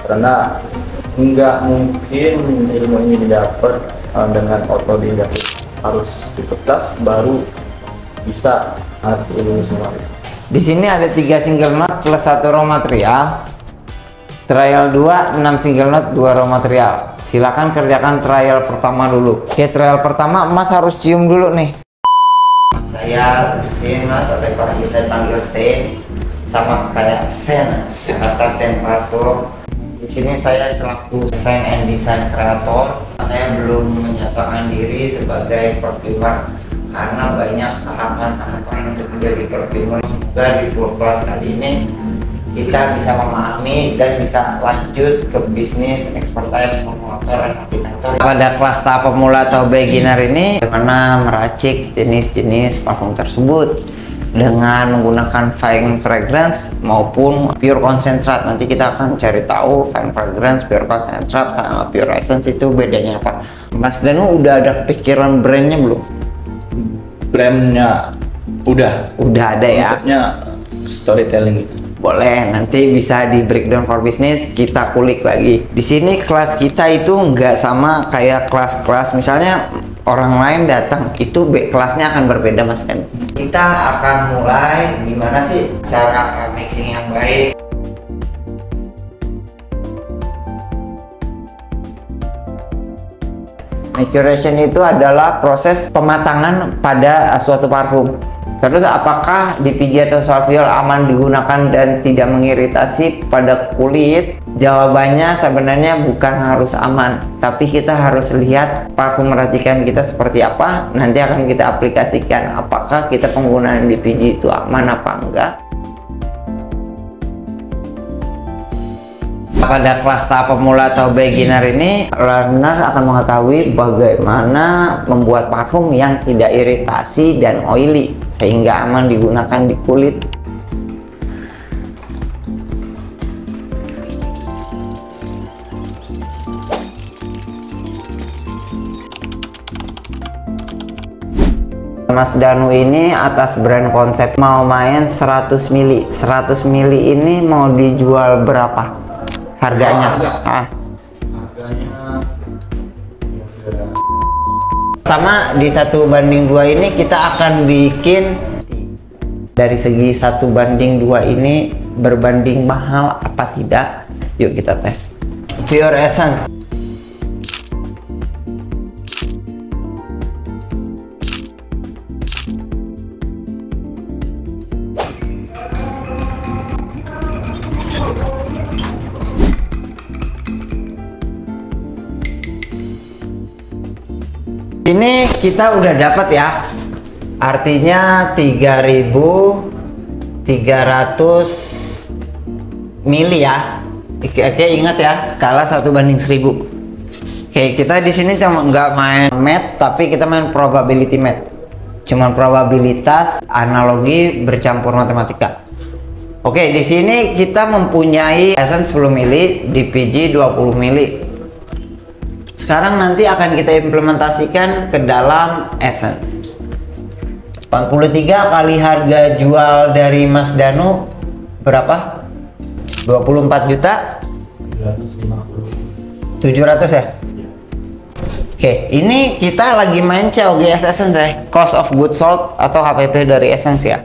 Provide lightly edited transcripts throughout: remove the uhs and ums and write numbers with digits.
karena nggak mungkin ilmu ini didapat dengan otodidak, harus ikut kelas baru bisa arti ilmu semua. Di sini ada 3 single note plus 1 raw material. Trial 2, 6 single note, 2 raw material. Silakan kerjakan trial pertama dulu. Oke, trial pertama Mas harus cium dulu nih. Saya Husin, Mas, atau saya panggil Sen, sama kayak Sen, kata Sen Parto. Di sini saya selaku design and design kreator. Saya belum menyatakan diri sebagai perfumer karena banyak tahapan-tahapan untuk menjadi perfumer. Semoga di full class kali ini kita bisa memahami dan bisa lanjut ke bisnis expertise formulator dan aplikator. Pada kelas tahap pemula atau beginner ini, bagaimana meracik jenis-jenis parfum tersebut dengan menggunakan fine fragrance maupun pure concentrate. Nanti kita akan cari tahu fine fragrance, pure concentrate sama pure essence itu bedanya apa. Mas Danu udah ada pikiran brandnya belum? Brandnya udah ada ya. Konsepnya storytelling gitu. Boleh, nanti bisa di breakdown for business kita kulik lagi. Di sini kelas kita itu nggak sama kayak kelas-kelas misalnya orang lain datang itu kelasnya akan berbeda, Mas kan. Kita akan mulai gimana sih cara mixing yang baik. Maturation itu adalah proses pematangan pada suatu parfum. Terus apakah DPG atau Solviol aman digunakan dan tidak mengiritasi pada kulit? Jawabannya sebenarnya bukan harus aman, tapi kita harus lihat parfum racikan kita seperti apa, nanti akan kita aplikasikan apakah kita penggunaan DPG itu aman apa enggak. Pada kelas tahap pemula atau beginner ini, learner akan mengetahui bagaimana membuat parfum yang tidak iritasi dan oily sehingga aman digunakan di kulit. Mas Danu ini atas brand konsep mau main 100 ml. 100 ml ini mau dijual berapa? Harganya? Harganya pertama di 1:2 ini kita akan bikin dari segi 1:2 ini berbanding mahal apa tidak. Yuk kita tes. Pure Essence. Ini kita udah dapat ya, artinya 3.300 mili ya. Oke, ingat ya, skala 1:1000. Oke, kita di sini cuma nggak main math, tapi kita main probability math. Cuman probabilitas analogi bercampur matematika. Oke, di sini kita mempunyai essence 10 mili, DPG 20 mili. Sekarang nanti akan kita implementasikan ke dalam essence. 83 kali harga jual dari Mas Danu berapa? 24 juta? 700 ya? Oke, ini kita lagi main COGS Essence ya, cost of goods sold atau HPP dari Essence ya.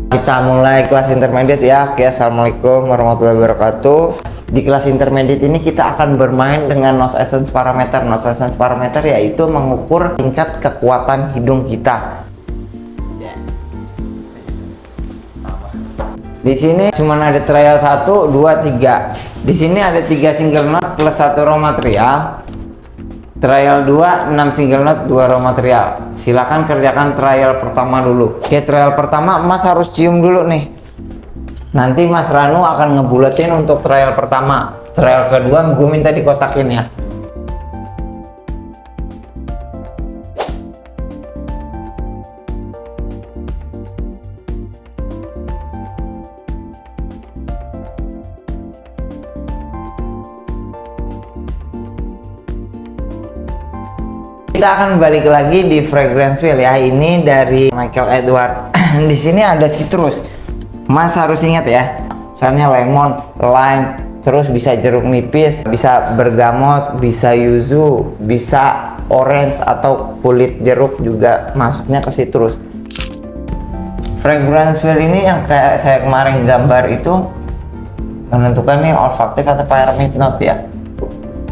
Kita mulai kelas intermediate ya. Oke, assalamualaikum warahmatullahi wabarakatuh. Di kelas intermediate ini kita akan bermain dengan nose essence parameter. Nose essence parameter yaitu mengukur tingkat kekuatan hidung kita. Di sini cuma ada trial 1, 2, 3. Di sini ada 3 single note plus 1 raw material. Trial 2, 6 single note, 2 raw material. Silakan kerjakan trial pertama dulu. Oke, trial pertama Mas harus cium dulu nih. Nanti Mas Ranu akan ngebuletin untuk trial pertama. Trial kedua gue minta dikotakin ya. Kita akan balik lagi di Fragrance Wheel ya. Ini dari Michael Edward. Di sini ada citrus. Mas harus ingat ya, Misalnya lemon, lime, terus bisa jeruk nipis, bisa bergamot, bisa yuzu, bisa orange atau kulit jeruk juga masuknya ke citrus. Fragrance wheel ini yang kayak saya kemarin gambar itu menentukan nih olfaktif atau pyramid note ya.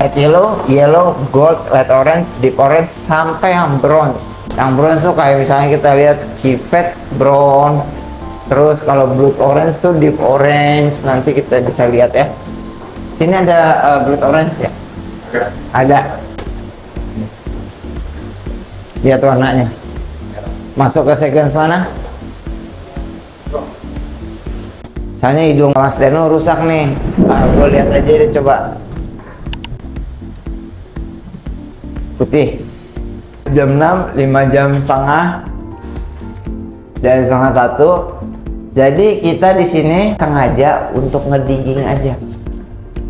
Light yellow, yellow, gold, light orange, deep orange, sampai yang bronze. Yang bronze tuh kayak misalnya kita lihat civet brown, terus kalau blood orange tuh deep orange. Nanti kita bisa lihat ya. Sini ada blood orange ya? Ada. Lihat warnanya. Masuk ke sequence mana? Misalnya hidung Mas Danu rusak nih. Gue lihat aja deh coba. Putih. Jam 6, 5 jam setengah. Dari setengah 1. Jadi kita di sini sengaja untuk ngedigging aja.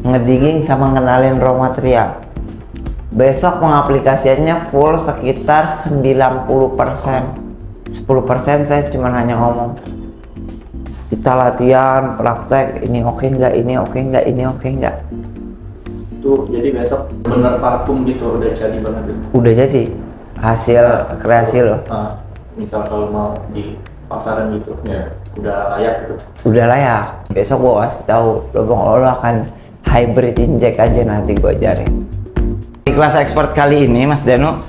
Ngedigging sama ngenalin raw material. Besok pengaplikasiannya full sekitar 90%. 10% saya cuma hanya ngomong. Kita latihan, praktek, ini oke nggak, ini oke nggak, ini oke nggak. Tuh, jadi besok bener parfum gitu udah jadi banget gitu. Udah jadi hasil kreasi loh. Misal kalau mau di pasaran gitu, ya udah layak gitu. Udah layak. Besok gua kasih tahu, lo akan hybrid inject aja nanti gua ajarin. Di kelas expert kali ini Mas Danu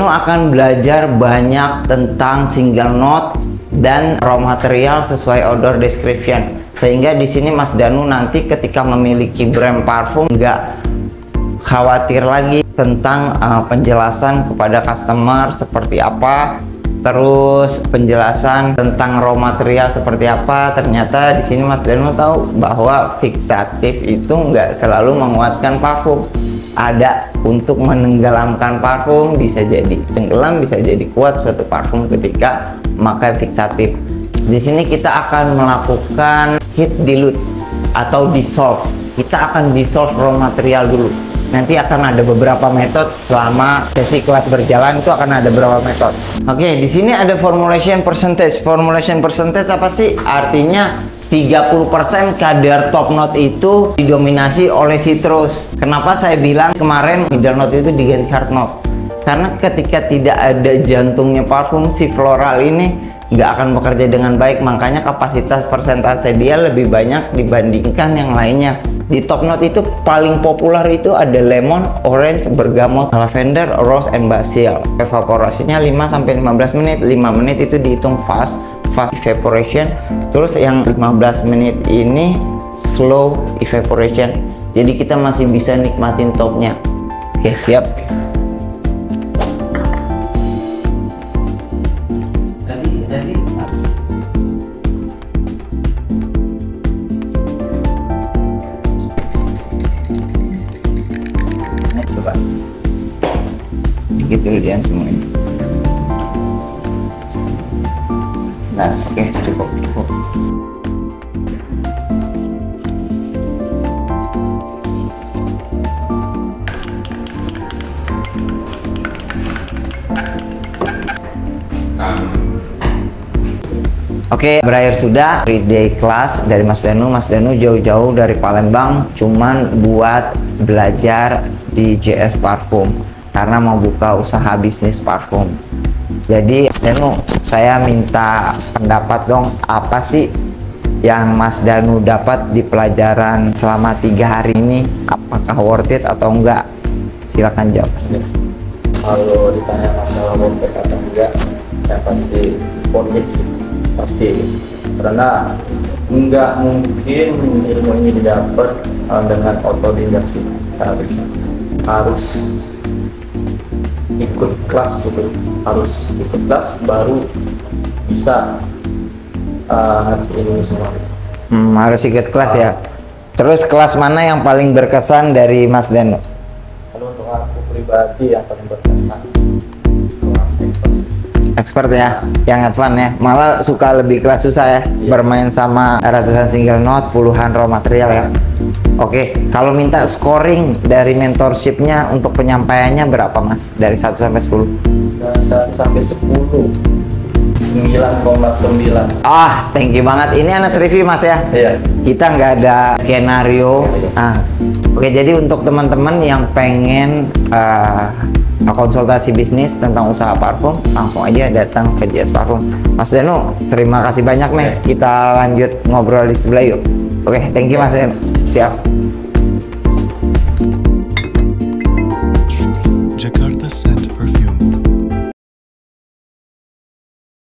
akan belajar banyak tentang single note dan raw material sesuai order description, sehingga di sini Mas Danu nanti ketika memiliki brand parfum nggak khawatir lagi tentang penjelasan kepada customer seperti apa, terus penjelasan tentang raw material seperti apa. Ternyata di sini Mas Danu tahu bahwa fixatif itu nggak selalu menguatkan parfum. Ada untuk menenggelamkan parfum, bisa jadi tenggelam, bisa jadi kuat suatu parfum ketika memakai fixatif. Di sini kita akan melakukan heat dilute atau dissolve. Kita akan dissolve raw material dulu. Nanti akan ada beberapa metode selama sesi kelas berjalan, itu akan ada beberapa metode. Oke, di sini ada formulation percentage. Formulation percentage apa sih? Artinya 30% kadar top note itu didominasi oleh citrus. Kenapa saya bilang kemarin middle note itu diganti hard note? Karena ketika tidak ada jantungnya parfum, si floral ini nggak akan bekerja dengan baik. Makanya kapasitas persentase dia lebih banyak dibandingkan yang lainnya. Di top note itu paling populer itu ada lemon, orange, bergamot, lavender, rose, and basil. Evaporasinya 5-15 menit. 5 menit itu dihitung fast evaporation, terus yang 15 menit ini slow evaporation. Jadi kita masih bisa nikmatin topnya. Oke, siap. Tadi coba dikit dulu jangan semuanya. Nah, oke, cukup. Oke, berakhir sudah free day class dari Mas Danu. Mas Danu jauh-jauh dari Palembang cuman buat belajar di JS Parfum karena mau buka usaha bisnis parfum. Jadi Danu, saya minta pendapat dong, apa sih yang Mas Danu dapat di pelajaran selama 3 hari ini? Apakah worth it atau enggak? Silakan jawab Mas Danu. Kalau ditanya masalah worth it atau enggak, ya pasti worth it sih. Pasti, karena nggak mungkin ilmu ini didapat dengan otodidak sih. Harus ikut kelas gitu, harus ikut kelas baru bisa ngerti ilmu semua. Harus ikut kelas ya. Terus kelas mana yang paling berkesan dari Mas Danu? Kalau untuk aku pribadi yang paling berkesan kelas expert ya, yang advance ya. Malah suka lebih kelas susah ya, bermain sama ratusan single note, puluhan raw material ya. Oke, kalau minta scoring dari mentorshipnya untuk penyampaiannya berapa Mas? Dari 1 sampai 10? Dari 1 sampai 10 9,9. Thank you banget. Ini Anas review Mas ya. Iya. Kita nggak ada skenario. Oke, jadi untuk teman-teman yang pengen konsultasi bisnis tentang usaha parfum, langsung aja datang ke JS Parfum. Mas Danu, terima kasih banyak nih. Kita lanjut ngobrol di sebelah yuk. Oke, thank you Mas Danu. Siap.